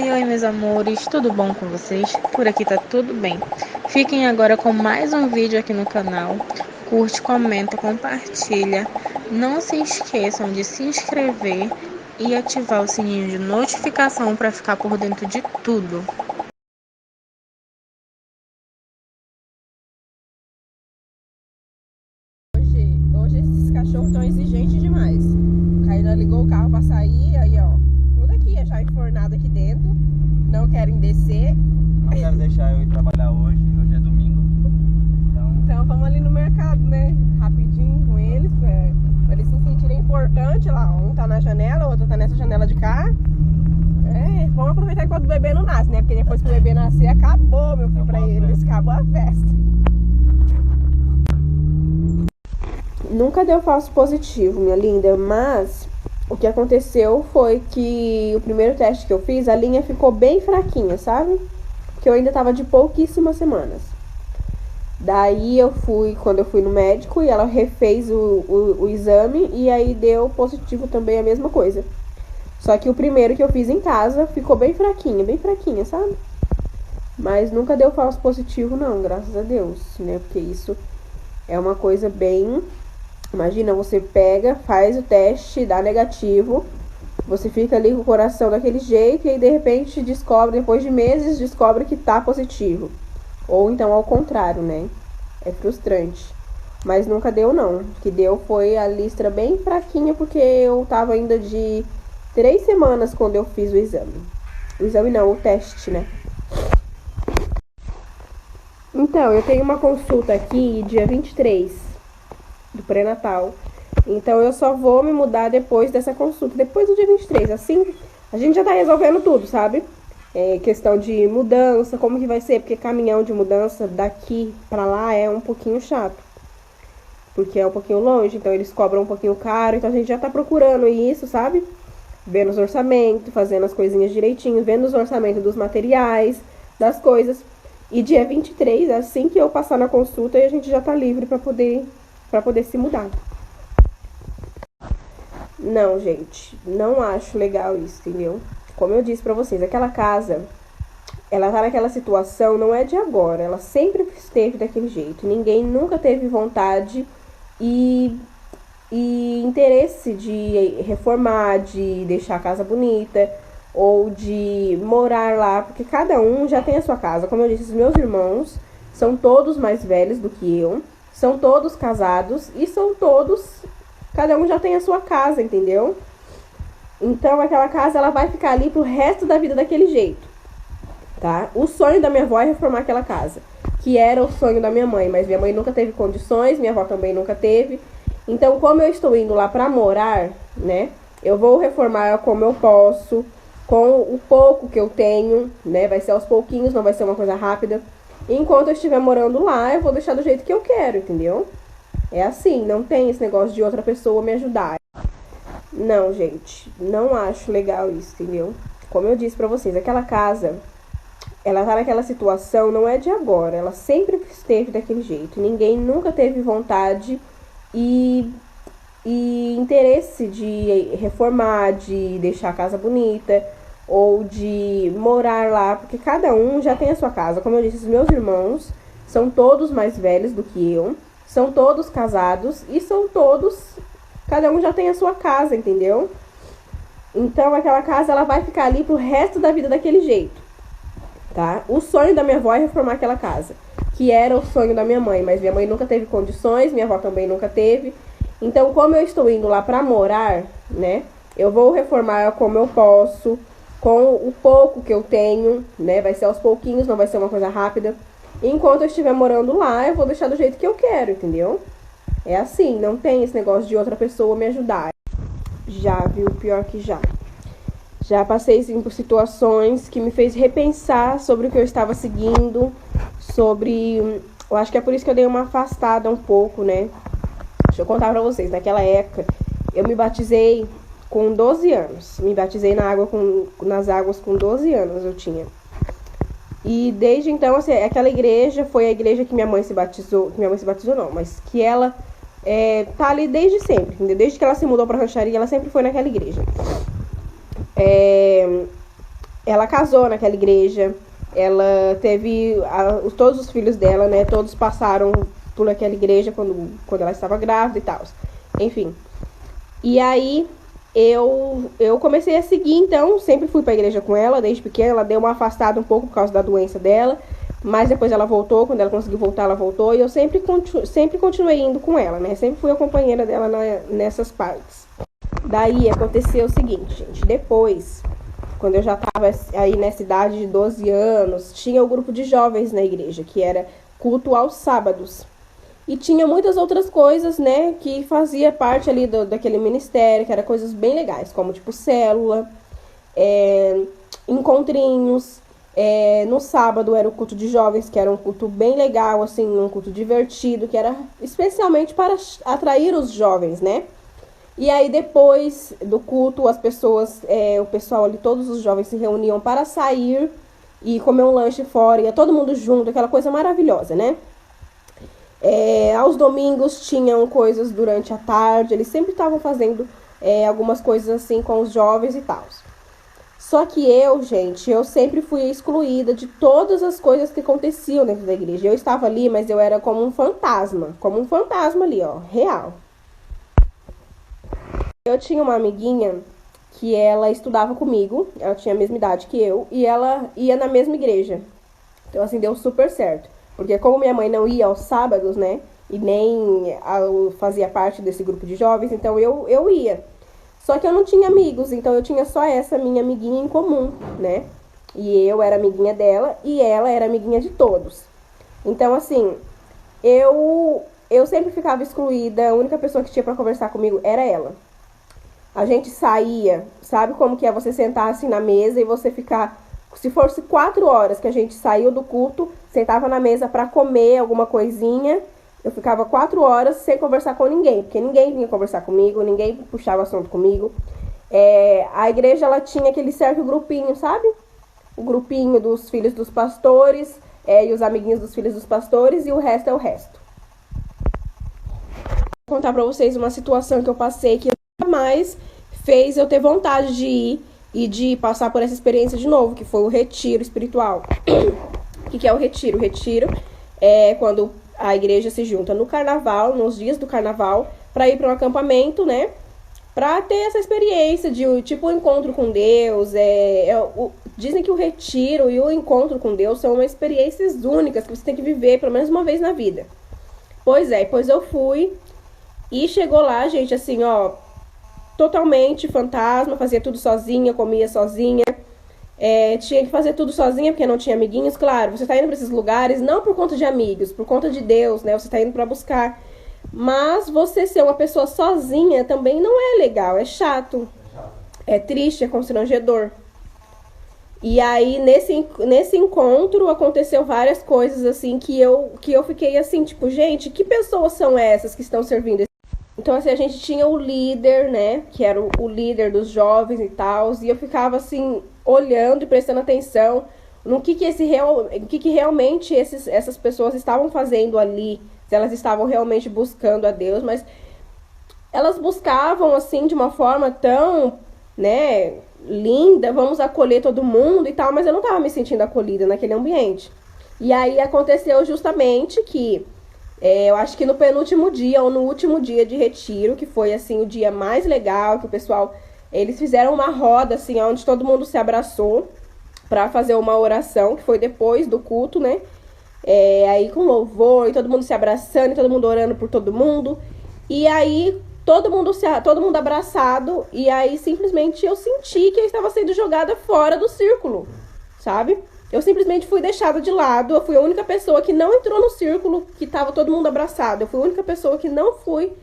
Oi, meus amores, tudo bom com vocês? Por aqui tá tudo bem. Fiquem agora com mais um vídeo aqui no canal. Curte, comenta, compartilha. Não se esqueçam de se inscrever e ativar o sininho de notificação para ficar por dentro de tudo. Hoje esses cachorros estão exigentes demais. Kainan ligou o carro pra sair, aí ó, tudo aqui já enfornado aqui dentro. Não querem descer. Não quero deixar eu ir trabalhar hoje é domingo. Então vamos ali no mercado, né? Rapidinho com eles, pra eles se sentirem importantes lá. Um tá na janela, o outro tá nessa janela de cá. Vamos aproveitar enquanto o bebê não nasce, né? Porque depois que o bebê nascer, acabou, meu filho, pra eles. Acabou a festa. Nunca deu falso positivo, minha linda, mas o que aconteceu foi que o primeiro teste que eu fiz, a linha ficou bem fraquinha, sabe? Porque eu ainda tava de pouquíssimas semanas. Daí quando eu fui no médico, e ela refez o exame, e aí deu positivo também a mesma coisa. Só que o primeiro que eu fiz em casa ficou bem fraquinha, sabe? Mas nunca deu falso positivo não, graças a Deus, né? Porque isso é uma coisa bem... Imagina, você pega, faz o teste, dá negativo, você fica ali com o coração daquele jeito e aí de repente descobre, depois de meses, descobre que tá positivo. Ou então ao contrário, né? É frustrante. Mas nunca deu não. O que deu foi a listra bem fraquinha, porque eu tava ainda de 3 semanas quando eu fiz o exame. O exame não, o teste, né? Então, eu tenho uma consulta aqui dia 23 do pré-natal. Então eu só vou me mudar depois dessa consulta, depois do dia 23. Assim, a gente já tá resolvendo tudo, sabe? Questão de mudança, como que vai ser, porque caminhão de mudança daqui pra lá é um pouquinho chato. Porque é um pouquinho longe, então eles cobram um pouquinho caro, então a gente já tá procurando isso, sabe? Vendo os orçamentos, fazendo as coisinhas direitinho, vendo os orçamentos dos materiais, das coisas. E dia 23, assim que eu passar na consulta, a gente já tá livre pra poder se mudar. Não, gente, não acho legal isso, entendeu? Como eu disse pra vocês, aquela casa, ela tá naquela situação, não é de agora, ela sempre esteve daquele jeito. Ninguém nunca teve vontade e interesse de reformar, de deixar a casa bonita ou de morar lá, porque cada um já tem a sua casa. Como eu disse, os meus irmãos são todos mais velhos do que eu. São todos casados e cada um já tem a sua casa, entendeu? Então aquela casa, ela vai ficar ali pro resto da vida daquele jeito, tá? O sonho da minha avó é reformar aquela casa, que era o sonho da minha mãe, mas minha mãe nunca teve condições, minha avó também nunca teve. Então, como eu estou indo lá pra morar, né? Eu vou reformar como eu posso, com o pouco que eu tenho, né? Vai ser aos pouquinhos, não vai ser uma coisa rápida. Enquanto eu estiver morando lá, eu vou deixar do jeito que eu quero, entendeu? É assim, não tem esse negócio de outra pessoa me ajudar. Não, gente, não acho legal isso, entendeu? Como eu disse pra vocês, aquela casa, ela tá naquela situação, não é de agora, ela sempre esteve daquele jeito. Ninguém nunca teve vontade e interesse de reformar, de deixar a casa bonita ou de morar lá, porque cada um já tem a sua casa. Como eu disse, os meus irmãos são todos mais velhos do que eu, são todos casados e cada um já tem a sua casa, entendeu? Então aquela casa, ela vai ficar ali pro resto da vida daquele jeito, tá? O sonho da minha avó é reformar aquela casa, que era o sonho da minha mãe, mas minha mãe nunca teve condições, minha avó também nunca teve. Então, como eu estou indo lá pra morar, né? Eu vou reformar como eu posso, com o pouco que eu tenho, né? Vai ser aos pouquinhos, não vai ser uma coisa rápida. Enquanto eu estiver morando lá, eu vou deixar do jeito que eu quero, entendeu? É assim, não tem esse negócio de outra pessoa me ajudar. Já, viu? Pior que já. Já passei, sim, por situações que me fez repensar sobre o que eu estava seguindo, eu acho que é por isso que eu dei uma afastada um pouco, né? Deixa eu contar pra vocês, naquela época, eu me batizei com 12 anos. Me batizei nas águas com 12 anos eu tinha. E desde então, assim, aquela igreja foi a igreja que minha mãe se batizou não, mas que ela tá ali desde sempre, entendeu? Desde que ela se mudou pra Rancharia, ela sempre foi naquela igreja. ela casou naquela igreja, ela teve todos os filhos dela, né? Todos passaram por aquela igreja quando ela estava grávida e tal. Enfim. E aí eu comecei a seguir, então, sempre fui pra igreja com ela, desde pequena. Ela deu uma afastada um pouco por causa da doença dela, mas depois ela voltou, quando ela conseguiu voltar, ela voltou, e eu sempre continuei indo com ela, né? Sempre fui a companheira dela nessas partes. Daí aconteceu o seguinte, gente, depois, quando eu já tava aí nessa idade de 12 anos, tinha o grupo de jovens na igreja, que era culto aos sábados. E tinha muitas outras coisas, né, que fazia parte ali daquele ministério, que era coisas bem legais, como tipo célula, encontrinhos. No sábado era o culto de jovens, que era um culto bem legal, assim, um culto divertido, que era especialmente para atrair os jovens, né? E aí depois do culto, as pessoas, o pessoal ali, todos os jovens se reuniam para sair e comer um lanche fora, ia todo mundo junto, aquela coisa maravilhosa, né? Aos domingos tinham coisas durante a tarde, eles sempre estavam fazendo algumas coisas assim com os jovens e tal. Só que eu sempre fui excluída de todas as coisas que aconteciam dentro da igreja. Eu estava ali, mas eu era como um fantasma ali, ó, real. Eu tinha uma amiguinha que ela estudava comigo, ela tinha a mesma idade que eu, e ela ia na mesma igreja. Então, assim, deu super certo. Porque como minha mãe não ia aos sábados, né, e nem fazia parte desse grupo de jovens, então eu ia. Só que eu não tinha amigos, então eu tinha só essa minha amiguinha em comum, né? E eu era amiguinha dela e ela era amiguinha de todos. Então, assim, eu sempre ficava excluída, a única pessoa que tinha pra conversar comigo era ela. A gente saía, sabe como que é você sentar assim na mesa e você ficar... Se fosse 4 horas que a gente saiu do culto, sentava na mesa pra comer alguma coisinha, eu ficava 4 horas sem conversar com ninguém, porque ninguém vinha conversar comigo, ninguém puxava assunto comigo. A igreja, ela tinha aquele certo grupinho, sabe? O grupinho dos filhos dos pastores, e os amiguinhos dos filhos dos pastores, e o resto é o resto. Vou contar pra vocês uma situação que eu passei que nunca mais fez eu ter vontade de ir e de passar por essa experiência de novo, que foi o retiro espiritual. O que é o retiro? O retiro é quando a igreja se junta no carnaval, nos dias do carnaval, para ir para um acampamento, né? Para ter essa experiência de tipo um encontro com Deus. Dizem que o retiro e o encontro com Deus são uma experiências únicas que você tem que viver pelo menos uma vez na vida. Pois eu fui e chegou lá, gente, assim, ó, totalmente fantasma, fazia tudo sozinha, comia sozinha. Tinha que fazer tudo sozinha porque não tinha amiguinhos. Claro, você está indo para esses lugares não por conta de amigos, por conta de Deus, né? Você está indo para buscar. Mas você ser uma pessoa sozinha também não é legal, é chato, é triste, é constrangedor. E aí, nesse encontro, aconteceu várias coisas, assim, que eu fiquei assim, tipo, gente, que pessoas são essas que estão servindo? Então, assim, a gente tinha o líder, né, que era o líder dos jovens e tal, e eu ficava, assim, olhando e prestando atenção no que realmente essas pessoas estavam fazendo ali, se elas estavam realmente buscando a Deus, mas elas buscavam, assim, de uma forma tão, né, linda, vamos acolher todo mundo e tal, mas eu não estava me sentindo acolhida naquele ambiente. E aí aconteceu justamente que eu acho que no penúltimo dia ou no último dia de retiro, que foi assim o dia mais legal, que o pessoal, eles fizeram uma roda assim, onde todo mundo se abraçou para fazer uma oração, que foi depois do culto, né? Aí com louvor, e todo mundo se abraçando, e todo mundo orando por todo mundo. E aí todo mundo abraçado, e aí simplesmente eu senti que eu estava sendo jogada fora do círculo, sabe? Eu simplesmente fui deixada de lado, eu fui a única pessoa que não entrou no círculo, que tava todo mundo abraçado. Eu fui a única pessoa que não fui.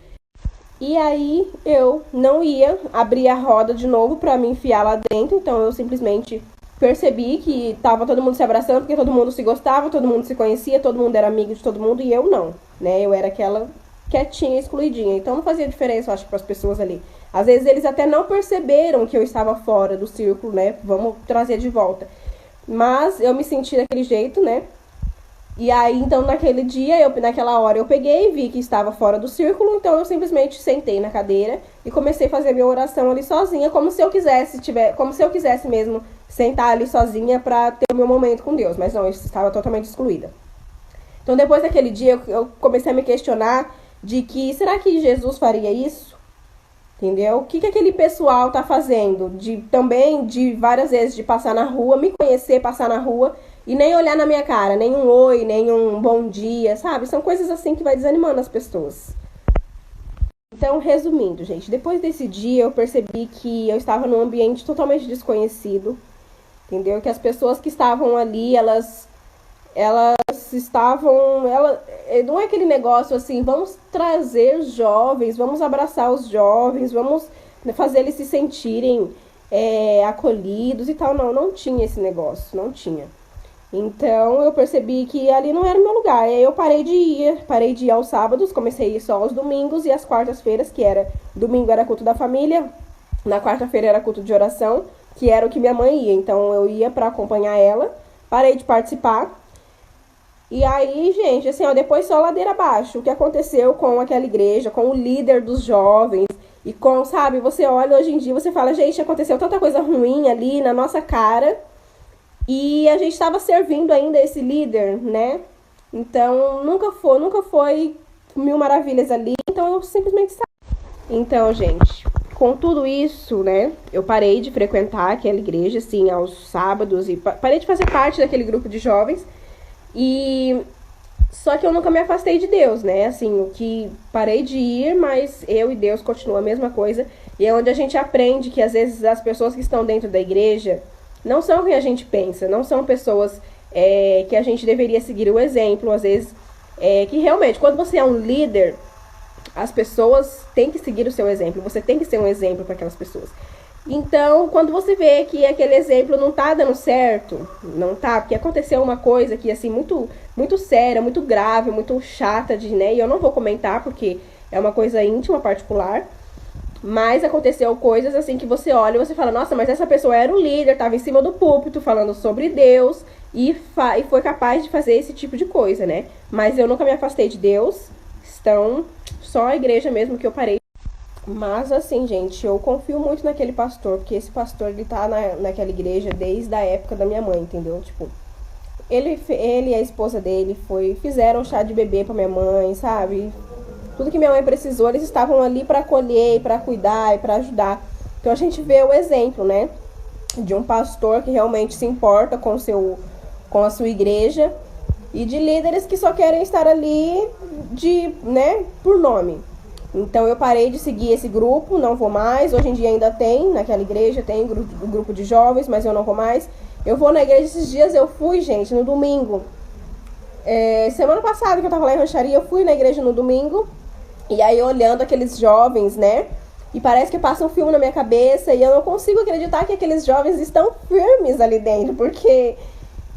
E aí eu não ia abrir a roda de novo pra me enfiar lá dentro, então eu simplesmente percebi que tava todo mundo se abraçando, porque todo mundo se gostava, todo mundo se conhecia, todo mundo era amigo de todo mundo, e eu não, né? Eu era aquela quietinha, excluidinha. Então não fazia diferença, eu acho, pras pessoas ali. Às vezes eles até não perceberam que eu estava fora do círculo, né? Vamos trazer de volta. Mas eu me senti daquele jeito, né? E aí, então, naquela hora eu peguei, vi que estava fora do círculo, então eu simplesmente sentei na cadeira e comecei a fazer minha oração ali sozinha, como se eu quisesse mesmo sentar ali sozinha para ter o meu momento com Deus, mas não, eu estava totalmente excluída. Então, depois daquele dia, eu comecei a me questionar de que, será que Jesus faria isso? Entendeu? O que aquele pessoal tá fazendo? De várias vezes de passar na rua, me conhecer, passar na rua e nem olhar na minha cara, nem um oi, nem um bom dia, sabe? São coisas assim que vai desanimando as pessoas. Então, resumindo, gente, depois desse dia eu percebi que eu estava num ambiente totalmente desconhecido, entendeu? Que as pessoas que estavam ali, elas não é aquele negócio assim, vamos trazer os jovens, vamos abraçar os jovens, vamos fazer eles se sentirem acolhidos e tal. Não tinha esse negócio, não tinha. Então eu percebi que ali não era o meu lugar. E aí eu parei de ir aos sábados, comecei a ir só aos domingos e às quartas-feiras, domingo era culto da família, na quarta-feira era culto de oração, que era o que minha mãe ia. Então eu ia para acompanhar ela, parei de participar. E aí, gente, assim, depois só ladeira abaixo. O que aconteceu com aquela igreja, com o líder dos jovens e com, sabe, você olha hoje em dia, você fala, gente, aconteceu tanta coisa ruim ali na nossa cara e a gente estava servindo ainda esse líder, né? Então, nunca foi mil maravilhas ali, então eu simplesmente saí. Então, gente, com tudo isso, né, eu parei de frequentar aquela igreja, assim, aos sábados e parei de fazer parte daquele grupo de jovens. E só que eu nunca me afastei de Deus, né? Assim, o que parei de ir, mas eu e Deus continuam a mesma coisa. E é onde a gente aprende que às vezes as pessoas que estão dentro da igreja não são o que a gente pensa, não são pessoas que a gente deveria seguir o exemplo. Às vezes, que realmente, quando você é um líder, as pessoas têm que seguir o seu exemplo. Você tem que ser um exemplo para aquelas pessoas. Então, quando você vê que aquele exemplo não tá dando certo, não tá, porque aconteceu uma coisa que, assim, muito, muito séria, muito grave, muito chata, né? E eu não vou comentar porque é uma coisa íntima, particular, mas aconteceu coisas, assim, que você olha e você fala, nossa, mas essa pessoa era o líder, tava em cima do púlpito falando sobre Deus e foi capaz de fazer esse tipo de coisa, né? Mas eu nunca me afastei de Deus, então, só a igreja mesmo que eu parei. Mas assim, gente, eu confio muito naquele pastor, porque esse pastor, ele tá naquela igreja desde a época da minha mãe, entendeu? Tipo, ele e a esposa dele fizeram chá de bebê pra minha mãe, sabe? Tudo que minha mãe precisou, eles estavam ali pra acolher, pra cuidar e pra ajudar. Então a gente vê o exemplo, né? De um pastor que realmente se importa com a sua igreja e de líderes que só querem estar ali por nome. Então eu parei de seguir esse grupo, não vou mais. Hoje em dia ainda tem, naquela igreja, tem o grupo de jovens, mas eu não vou mais. Eu vou na igreja esses dias, eu fui, gente, no domingo. Semana passada que eu tava lá em Rancharia, eu fui na igreja no domingo. E aí olhando aqueles jovens, né? E parece que passa um filme na minha cabeça e eu não consigo acreditar que aqueles jovens estão firmes ali dentro, porque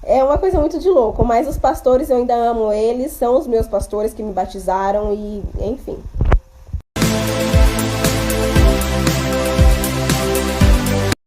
é uma coisa muito de louco. Mas os pastores, eu ainda amo eles, são os meus pastores que me batizaram e, enfim.